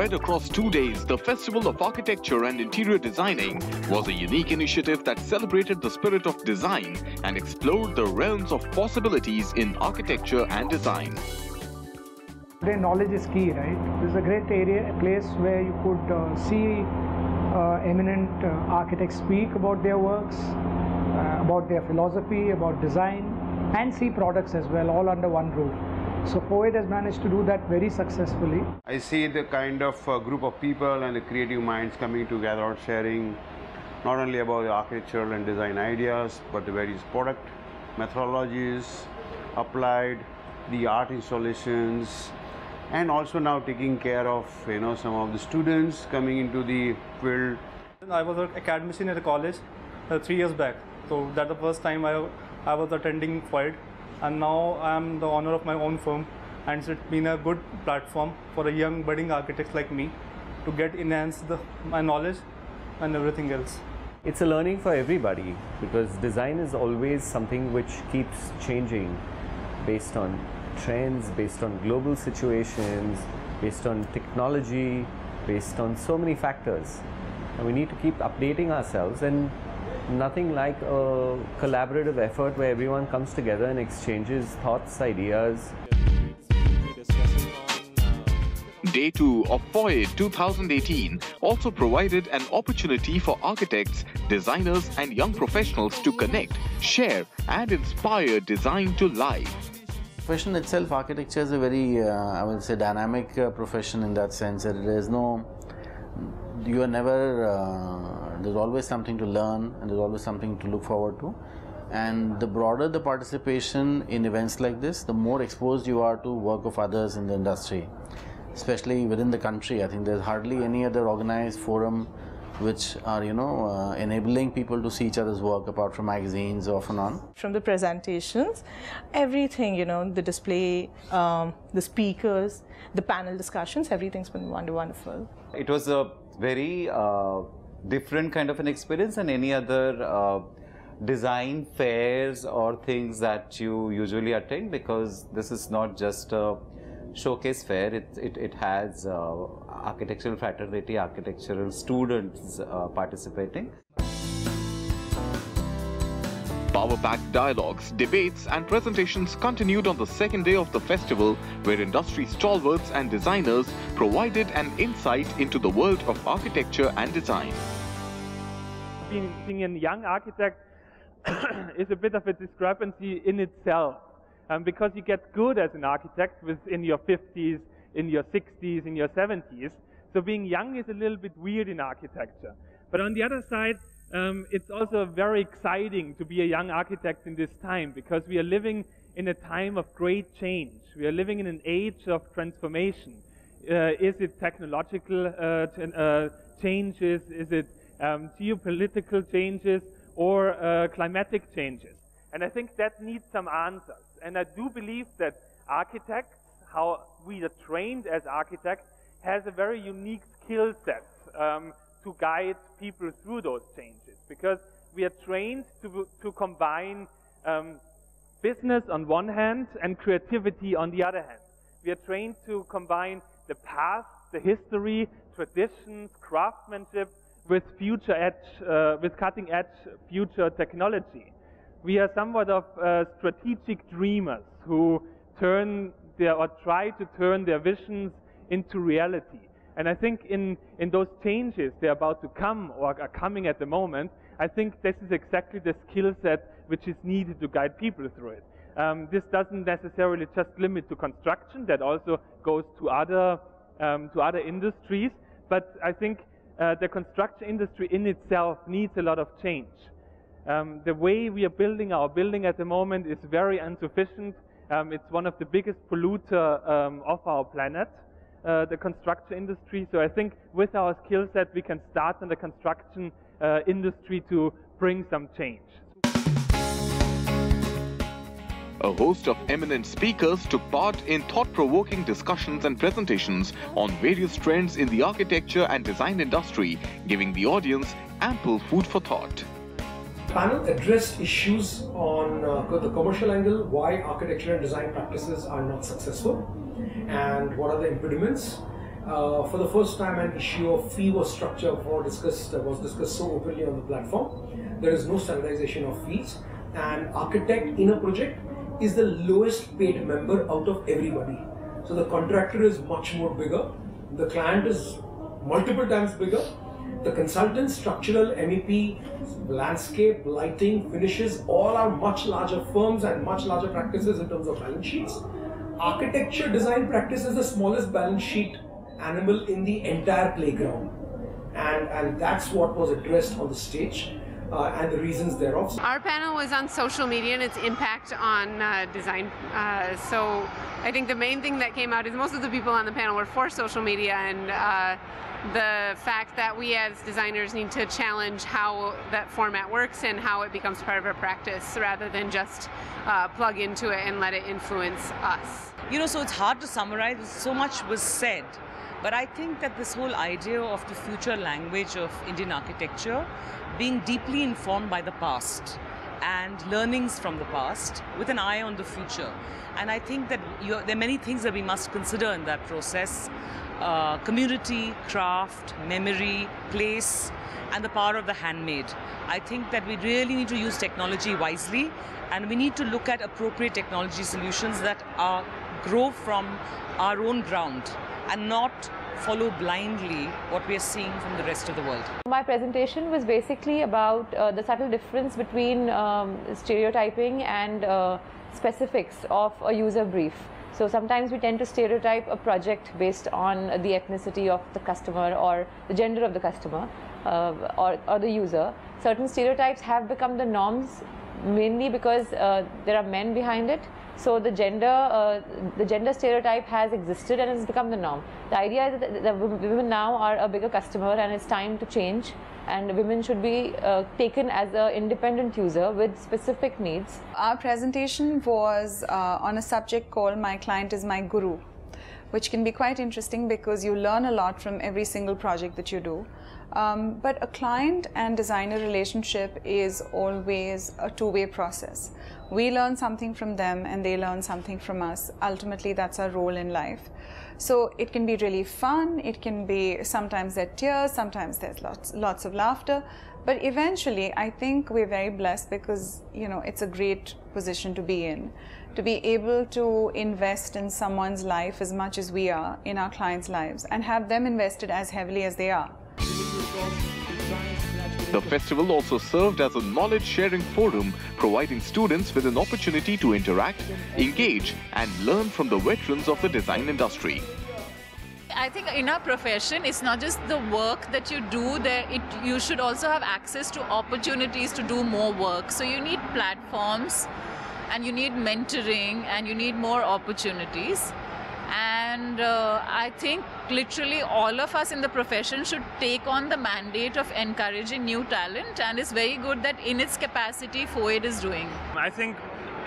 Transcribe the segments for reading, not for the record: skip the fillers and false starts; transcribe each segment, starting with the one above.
Spread across 2 days, the Festival of Architecture and Interior Designing was a unique initiative that celebrated the spirit of design and explored the realms of possibilities in architecture and design. Today, knowledge is key, right? This is a great area, a place where you could see eminent architects speak about their works, about their philosophy, about design, and see products as well, all under one roof. So FOED has managed to do that very successfully. I see the kind of group of people and the creative minds coming together, sharing not only about the architectural and design ideas, but the various product methodologies applied, the art installations, and also now taking care of some of the students coming into the field. I was an academician at a college 3 years back, so that's the first time I was attending FOED, and now I am the owner of my own firm, and it's been a good platform for a young budding architect like me to enhance my knowledge and everything else. It's a learning for everybody because design is always something which keeps changing based on trends, based on global situations, based on technology, based on so many factors. And we need to keep updating ourselves, and nothing like a collaborative effort where everyone comes together and exchanges thoughts, ideas. Day 2 of FOED 2018 also provided an opportunity for architects, designers and young professionals to connect, share and inspire design to life. Profession itself, architecture is a very, I would say, dynamic profession in that sense that there's always something to learn and there's always something to look forward to. And the broader the participation in events like this, the more exposed you are to work of others in the industry, especially within the country. I think there's hardly any other organized forum which are, enabling people to see each other's work apart from magazines off and on. From the presentations, everything, the display, the speakers, the panel discussions, everything's been wonderful. It was a very different kind of an experience than any other design fairs or things that you usually attend, because this is not just a showcase fair. It has architectural fraternity, architectural students participating. Power-packed dialogues, debates and presentations continued on the second day of the festival, where industry stalwarts and designers provided an insight into the world of architecture and design. Being a young architect is a bit of a discrepancy in itself, because you get good as an architect in your 50s, in your 60s, in your 70s. So being young is a little bit weird in architecture. But on the other side, it's also very exciting to be a young architect in this time, because we are living in a time of great change. We are living in an age of transformation. Is it technological changes? Is it geopolitical changes? Or climatic changes? And I think that needs some answers. And I do believe that architects, how we are trained as architects, has a very unique skill set to guide people through those changes, because we are trained to combine business on one hand and creativity on the other hand. We are trained to combine the past, the history, traditions, craftsmanship with cutting-edge future technology. We are somewhat of strategic dreamers who try to turn their visions into reality. And I think in those changes they're about to come or are coming at the moment, I think this is exactly the skill set which is needed to guide people through it. This doesn't necessarily just limit to construction, that also goes to other industries, but I think the construction industry in itself needs a lot of change. The way we are building our building at the moment is very insufficient. It's one of the biggest polluter of our planet, the construction industry. So I think with our skill set we can start in the construction industry to bring some change. A host of eminent speakers took part in thought-provoking discussions and presentations on various trends in the architecture and design industry, giving the audience ample food for thought. The panel addressed issues on the commercial angle, why architecture and design practices are not successful, and what are the impediments, For the first time, an issue of fee was discussed so openly on the platform. There is no standardization of fees, and architect in a project is the lowest paid member out of everybody. So the contractor is much more bigger, the client is multiple times bigger, the consultants, structural, MEP, landscape, lighting, finishes, all are much larger firms and much larger practices in terms of balance sheets. Architecture design practice is the smallest balance sheet animal in the entire playground, and that's what was addressed on the stage. And the reasons thereof. Our panel was on social media and its impact on design. So I think the main thing that came out is most of the people on the panel were for social media, and the fact that we as designers need to challenge how that format works and how it becomes part of our practice rather than just plug into it and let it influence us. You know, so it's hard to summarize, so much was said. But I think that this whole idea of the future language of Indian architecture being deeply informed by the past and learnings from the past with an eye on the future. And I think that there are many things that we must consider in that process. Community, craft, memory, place, and the power of the handmade. I think that we really need to use technology wisely, and we need to look at appropriate technology solutions that grow from our own ground and not follow blindly what we are seeing from the rest of the world. My presentation was basically about the subtle difference between stereotyping and specifics of a user brief. So sometimes we tend to stereotype a project based on the ethnicity of the customer or the gender of the customer or the user. Certain stereotypes have become the norms mainly because there are men behind it. So the gender stereotype has existed and has become the norm. The idea is that women now are a bigger customer and it's time to change, and women should be taken as an independent user with specific needs. Our presentation was on a subject called My Client is My Guru, which can be quite interesting because you learn a lot from every single project that you do. But a client and designer relationship is always a two-way process. We learn something from them and they learn something from us. Ultimately, that's our role in life. So it can be really fun, it can be, sometimes there are tears, sometimes there's lots of laughter. But eventually, I think we're very blessed because, you know, it's a great position to be in. To be able to invest in someone's life as much as we are in our clients' lives and have them invested as heavily as they are. The festival also served as a knowledge-sharing forum, providing students with an opportunity to interact, engage, and learn from the veterans of the design industry. I think in our profession, it's not just the work that you do there, you should also have access to opportunities to do more work. So you need platforms, and you need mentoring, and you need more opportunities. And I think literally all of us in the profession should take on the mandate of encouraging new talent, and it's very good that in its capacity FOAID is doing. I think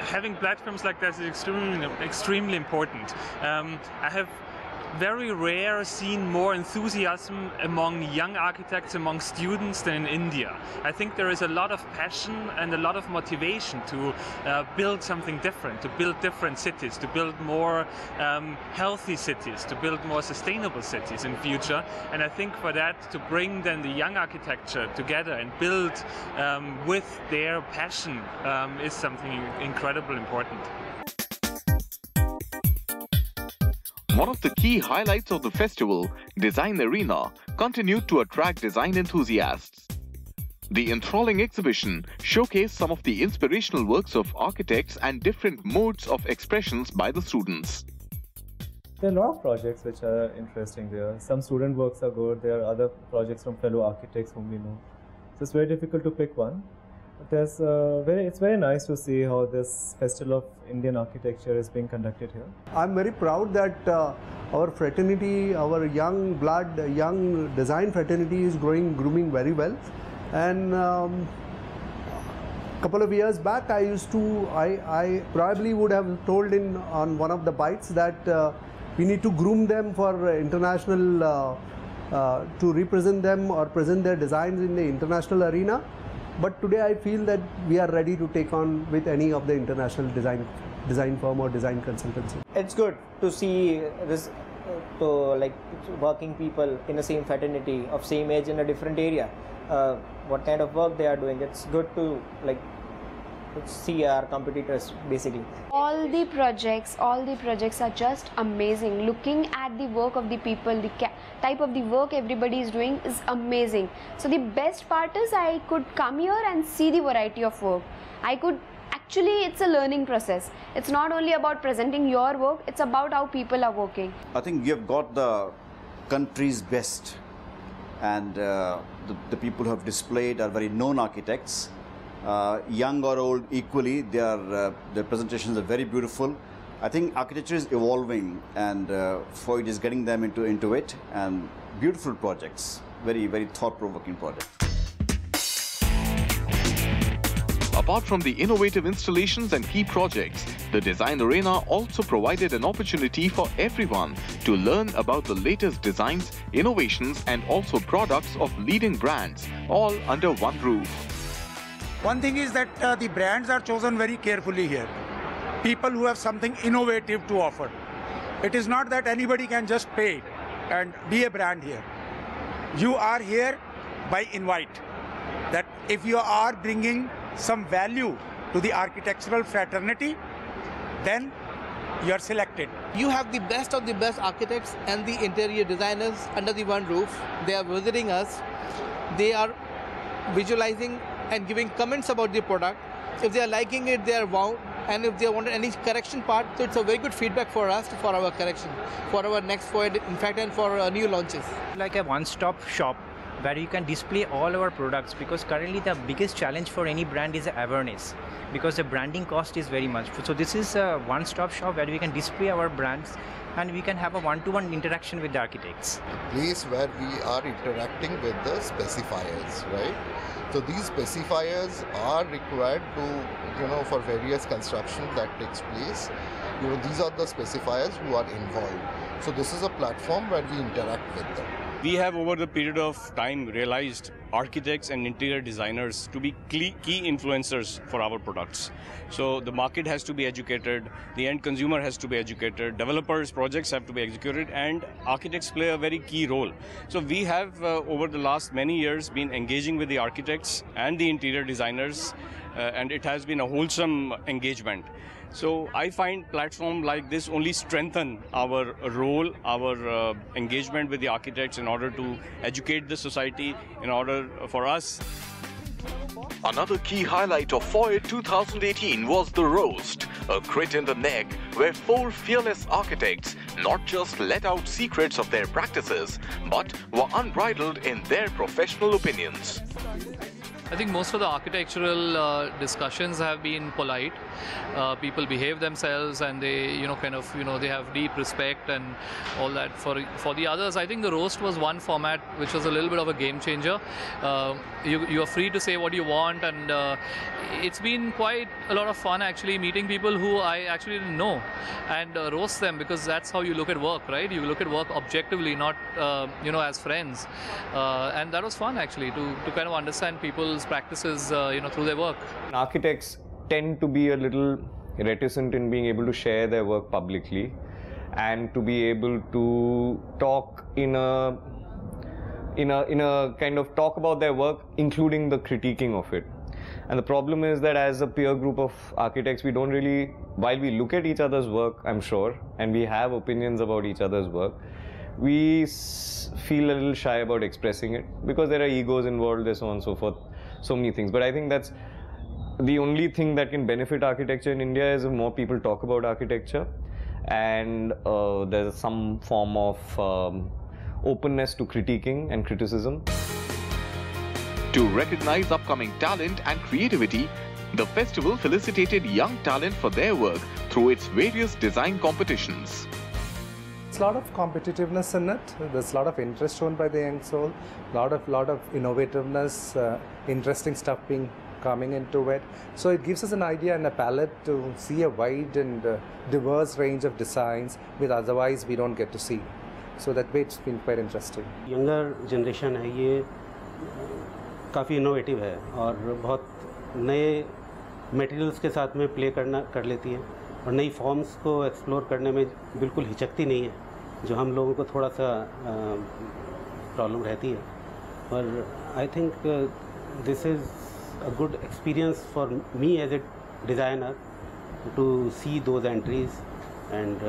having platforms like that is extremely important. I have very rare seen more enthusiasm among young architects, among students than in India. I think there is a lot of passion and a lot of motivation to build something different, to build different cities, to build more healthy cities, to build more sustainable cities in future. And I think for that, to bring then the young architecture together and build with their passion is something incredibly important. One of the key highlights of the festival, Design Arena, continued to attract design enthusiasts. The enthralling exhibition showcased some of the inspirational works of architects and different modes of expressions by the students. There are a lot of projects which are interesting there. Some student works are good, there are other projects from fellow architects whom we know. So it's very difficult to pick one. But it's very nice to see how this Festival of Indian Architecture is being conducted here. I'm very proud that our fraternity, our young blood, young design fraternity is grooming very well. And couple of years back, I probably would have told on one of the bites that we need to groom them for international, to represent them or present their designs in the international arena. But today I feel that we are ready to take on with any of the international design firm or design consultancy. It's good to see this like working people in the same fraternity of same age in a different area, what kind of work they are doing. It's good to like see our competitors basically. All the projects are just amazing. Looking at the work of the people, the type of the work everybody is doing is amazing. So the best part is I could come here and see the variety of work. Actually, it's a learning process. It's not only about presenting your work, it's about how people are working. I think you have got the country's best, and the people who have displayed are very known architects. Young or old equally, their presentations are very beautiful. I think architecture is evolving, and Freud is getting them into it, and beautiful projects, very, very thought-provoking projects. Apart from the innovative installations and key projects, the Design Arena also provided an opportunity for everyone to learn about the latest designs, innovations, and also products of leading brands, all under one roof. One thing is that the brands are chosen very carefully here. People who have something innovative to offer. It is not that anybody can just pay and be a brand here. You are here by invite. That if you are bringing some value to the architectural fraternity, then you are selected. You have the best of the best architects and the interior designers under the one roof. They are visiting us. They are visualizing and giving comments about the product. If they are liking it, they are wow. And if they want any correction part, so it's a very good feedback for us for our correction, for our next forward, in fact, and for new launches. Like a one-stop shop where you can display all our products, because currently the biggest challenge for any brand is awareness, because the branding cost is very much. So this is a one-stop shop where we can display our brands and we can have a one-to-one interaction with the architects. A place where we are interacting with the specifiers, right? So these specifiers are required to, for various construction that takes place. These are the specifiers who are involved. So this is a platform where we interact with them. We have over the period of time realized architects and interior designers to be key influencers for our products. So the market has to be educated, the end consumer has to be educated, developers' projects have to be executed, and architects play a very key role. So we have over the last many years been engaging with the architects and the interior designers, and it has been a wholesome engagement. So I find platforms like this only strengthen our role, our engagement with the architects in order to educate the society, in order for us. Another key highlight of FOID 2018 was the roast, a crit in the neck where 4 fearless architects not just let out secrets of their practices, but were unbridled in their professional opinions. I think most of the architectural discussions have been polite. People behave themselves, and they, they have deep respect and all that. For the others, I think the roast was one format which was a little bit of a game changer. You are free to say what you want, and it's been quite a lot of fun actually meeting people who I actually didn't know and roast them, because that's how you look at work, right? You look at work objectively, not as friends, and that was fun actually to kind of understand people's practices through their work. Architects tend to be a little reticent in being able to share their work publicly and to be able to talk in a kind of talk about their work, including the critiquing of it. And the problem is that as a peer group of architects, we don't really, while we look at each other's work, I'm sure, and we have opinions about each other's work, we feel a little shy about expressing it because there are egos involved, there's so on and so forth, so many things. But I think that's the only thing that can benefit architecture in India, is if more people talk about architecture, and there's some form of openness to critiquing and criticism. To recognize upcoming talent and creativity, the festival felicitated young talent for their work through its various design competitions. There's a lot of competitiveness in it. There's a lot of interest shown by the young soul, lot of innovativeness, interesting stuff coming into it. So it gives us an idea and a palette to see a wide and diverse range of designs which otherwise we don't get to see. So that way it's been quite interesting. Younger generation है ये काफ़ी innovative है और बहुत नए materials के साथ में प्ले कर लेती है और नई फॉर्म्स को एक्सप्लोर करने में बिल्कुल हिचकती नहीं है जो हम लोगों को थोड़ा सा प्रॉब्लम रहती है, और I think this is a good experience for me as a designer to see those entries and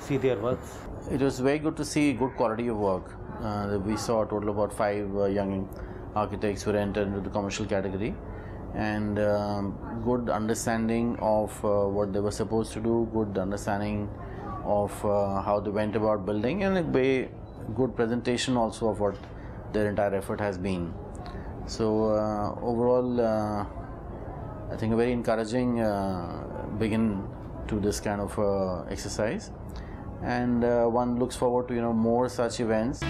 see their works. It was very good to see good quality of work. We saw a total of about 5 young architects who entered into the commercial category, and good understanding of what they were supposed to do, good understanding of how they went about building, and a very good presentation also of what their entire effort has been. So overall, I think a very encouraging begin to this kind of exercise, and one looks forward to more such events.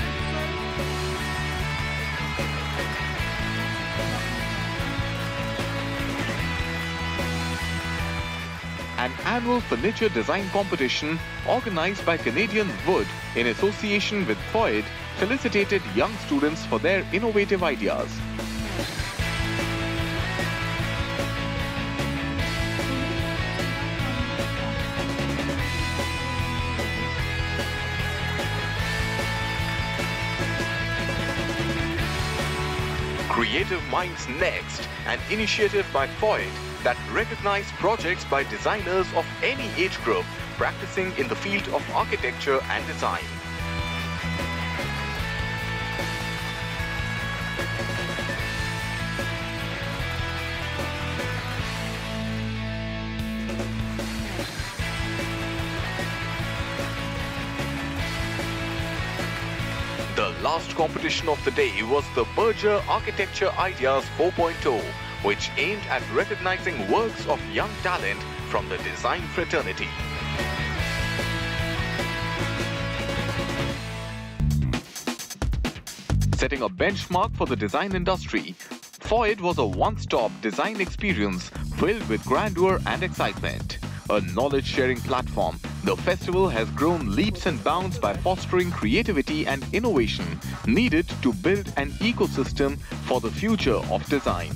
An annual furniture design competition organized by Canadian Wood in association with FOID felicitated young students for their innovative ideas. Creative Minds Next, an initiative by FOID that recognized projects by designers of any age group practicing in the field of architecture and design. The last competition of the day was the Berger Architecture Ideas 4.0, which aimed at recognizing works of young talent from the design fraternity. Setting a benchmark for the design industry, FOID was a one-stop design experience filled with grandeur and excitement. A knowledge-sharing platform, the festival has grown leaps and bounds by fostering creativity and innovation needed to build an ecosystem for the future of design.